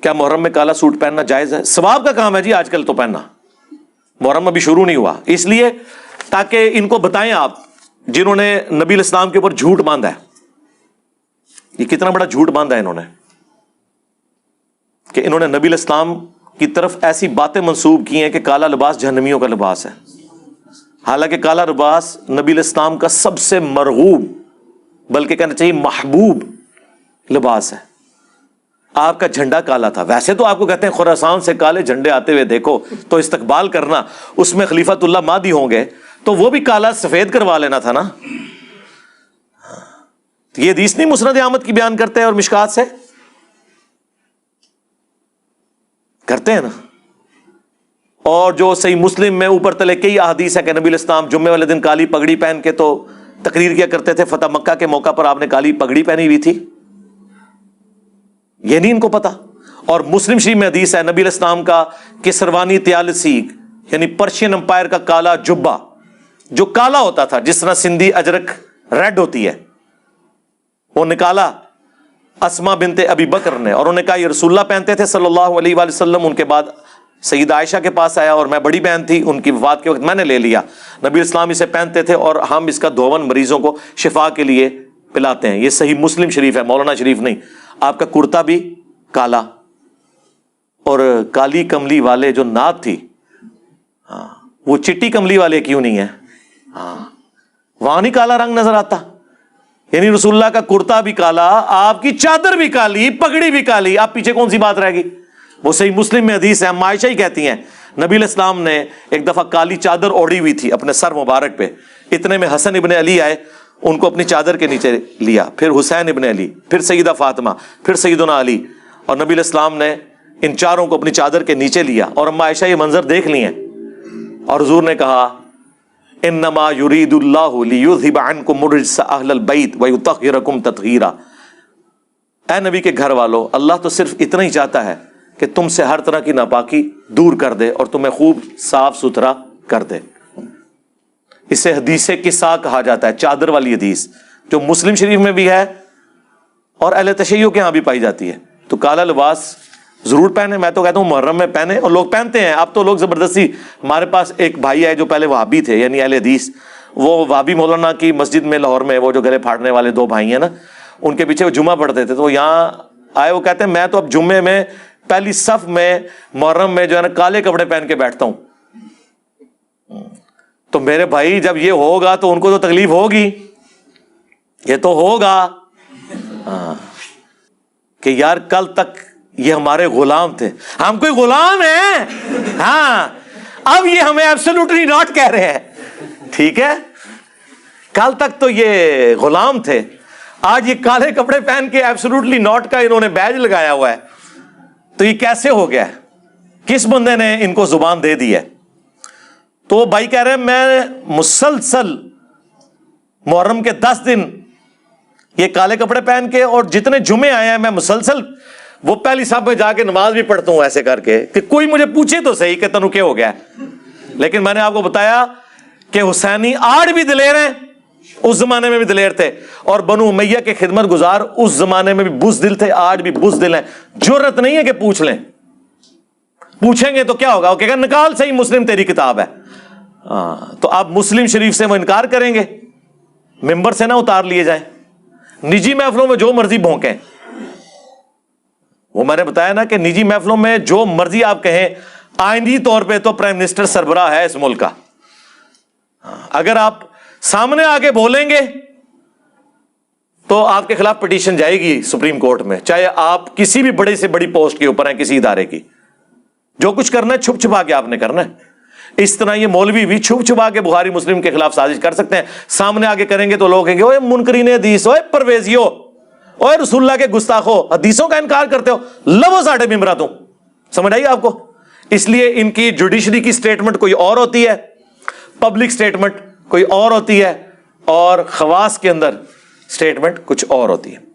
کیا محرم میں کالا سوٹ پہننا جائز ہے؟ ثواب کا کام ہے جی آج کل تو پہننا، محرم ابھی شروع نہیں ہوا، اس لیے تاکہ ان کو بتائیں آپ جنہوں نے نبی الاسلام کے اوپر جھوٹ باندھا ہے، یہ کتنا بڑا جھوٹ باندھا ہے انہوں نے، کہ انہوں نے نبی الاسلام کی طرف ایسی باتیں منسوب کی ہیں کہ کالا لباس جہنمیوں کا لباس ہے، حالانکہ کالا لباس نبی الاسلام کا سب سے مرغوب، بلکہ کہنا چاہیے محبوب لباس ہے۔ آپ کا جھنڈا کالا تھا، ویسے تو آپ کو کہتے ہیں خراسان سے کالے جھنڈے آتے ہوئے دیکھو تو استقبال کرنا، اس میں خلیفۃ اللہ مہدی ہوں گے تو وہ بھی کالا سفید کروا لینا تھا نا۔ یہ حدیث نہیں مسند احمد کی بیان کرتے ہیں اور مشکات سے کرتے ہیں نا، اور جو صحیح مسلم میں اوپر تلے کئی احادیث ہے کہ نبی الاسلام جمعے والے دن کالی پگڑی پہن کے تو تقریر کیا کرتے تھے، فتح مکہ کے موقع پر آپ نے کالی پگڑی پہنی ہوئی تھی، یہ نہیں ان کو پتا۔ اور مسلم شریف میں حدیث ہے نبی الاسلام کا کسروانی طیالسی یعنی پرشین امپائر کا کالا جبہ جو کالا ہوتا تھا، جس طرح سندھی اجرک ریڈ ہوتی ہے، وہ نکالا اسما بنت ابی بکر نے، اور انہوں نے کہا یہ رسول اللہ پہنتے تھے صلی اللہ علیہ وآلہ وسلم۔ ان کے بعد سیدہ عائشہ کے پاس آیا اور میں بڑی بہن تھی، ان کی وفات کے وقت میں نے لے لیا، نبی اسلام اسے پہنتے تھے اور ہم اس کا دھون مریضوں کو شفا کے لیے پلاتے ہیں۔ یہ صحیح مسلم شریف ہے، مولانا شریف نہیں۔ آپ کا کرتا بھی کالا، اور کالی کملی والے جو نعت تھی، وہ چٹی کملی والے کیوں نہیں ہے؟ وہاں نہیں کالا رنگ نظر آتا؟ یعنی رسول اللہ کا کرتا بھی کالا، آپ کی چادر بھی کالی، پگڑی بھی کالی، آپ پیچھے کون سی بات رہ گئی؟ وہ صحیح مسلم میں حدیث ہے، ہم عائشہ ہی کہتی ہیں نبی علیہ السلام نے ایک دفعہ کالی چادر اوڑھی ہوئی تھی اپنے سر مبارک پہ، اتنے میں حسن ابن علی آئے، ان کو اپنی چادر کے نیچے لیا، پھر حسین ابن علی، پھر سیدہ فاطمہ، پھر سیدنا علی، اور نبی علیہ السلام نے ان چاروں کو اپنی چادر کے نیچے لیا، اور اما عائشہ یہ منظر دیکھ لی ہیں، اور حضور نے کہا انما یرید اللہ لیذھب عنکم الرجس اہل البیت ویطہرکم تطہیرا، اے نبی کے گھر والو، اللہ تو صرف اتنا ہی چاہتا ہے کہ تم سے ہر طرح کی ناپاکی دور کر دے اور تمہیں خوب صاف ستھرا کر دے۔ اسے حدیث قصہ کہا جاتا ہے، چادر والی حدیث جو مسلم شریف میں بھی ہے اور اہل تشیع کے ہاں بھی پائی جاتی ہے۔ تو کالا لباس ضرور پہنے، میں تو کہتا ہوں محرم میں پہنے، اور لوگ پہنتے ہیں، اب تو لوگ زبردستی۔ ہمارے پاس ایک بھائی ہے جو پہلے وہابی تھے، یعنی اہل حدیث، وہ وہابی مولانا کی مسجد میں لاہور میں، وہ جو گلے پھاڑنے والے دو بھائی ہیں نا، ان کے پیچھے وہ جمعہ پڑھتے تھے، تو وہ یہاں آئے، وہ کہتے ہیں میں تو اب جمعے میں پہلی صف میں محرم میں جو ہے نا کالے کپڑے پہن کے بیٹھتا ہوں۔ تو میرے بھائی جب یہ ہوگا تو ان کو تو تکلیف ہوگی، یہ تو ہوگا کہ یار کل تک یہ ہمارے غلام تھے، ہم کوئی غلام ہیں، ہاں اب یہ ہمیں ایبسولوٹلی ناٹ کہہ رہے ہیں، ٹھیک ہے، کل تک تو یہ غلام تھے، آج یہ کالے کپڑے پہن کے ایبسولوٹلی ناٹ کا انہوں نے بیج لگایا ہوا ہے، تو یہ کیسے ہو گیا ہے؟ کس بندے نے ان کو زبان دے دی ہے؟ تو بھائی کہہ رہے ہیں میں مسلسل محرم کے 10 دن یہ کالے کپڑے پہن کے، اور جتنے جمعے آئے ہیں میں مسلسل وہ پہلی صف میں جا کے نماز بھی پڑھتا ہوں ایسے کر کے کہ کوئی مجھے پوچھے تو صحیح کہ تنو کیا ہو گیا ہے۔ لیکن میں نے آپ کو بتایا کہ حسینی آج بھی دلیر ہیں، اس زمانے میں بھی دلیر تھے، اور بنو امیہ کے خدمت گزار اس زمانے میں بھی بزدل تھے، آج بھی بزدل ہیں۔ جرت نہیں ہے کہ پوچھ لیں، پوچھیں گے تو کیا ہوگا؟ وہ کہے گا نکال صحیح مسلم تیری کتاب ہے، تو آپ مسلم شریف سے وہ انکار کریں گے، ممبر سے نہ اتار لیے جائیں، نجی محفلوں میں جو مرضی بھونکیں۔ وہ میں نے بتایا نا کہ نجی محفلوں میں جو مرضی آپ کہیں، آئندی طور پہ تو پرائم منسٹر سربراہ ہے اس ملک کا، اگر آپ سامنے آگے بولیں گے تو آپ کے خلاف پٹیشن جائے گی سپریم کورٹ میں، چاہے آپ کسی بھی بڑے سے بڑی پوسٹ کے اوپر ہیں کسی ادارے کی۔ جو کچھ کرنا ہے چھپ چھپا کے آپ نے کرنا ہے۔ اس طرح یہ مولوی بھی چھپ چھپا کے بخاری مسلم کے خلاف سازش کر سکتے ہیں، سامنے آگے کریں گے تو لوگ کہیں گے اوے منکرین حدیث، اوے پرویزیو، اوے رسول اللہ کے گستاخو، حدیثوں کا انکار کرتے ہو، لو ساڑھے ممبرا تم۔ سمجھ آئی آپ کو؟ اس لیے ان کی جوڈیشری کی سٹیٹمنٹ کوئی اور ہوتی ہے، پبلک سٹیٹمنٹ کوئی اور ہوتی ہے، اور خواص کے اندر سٹیٹمنٹ کچھ اور ہوتی ہے۔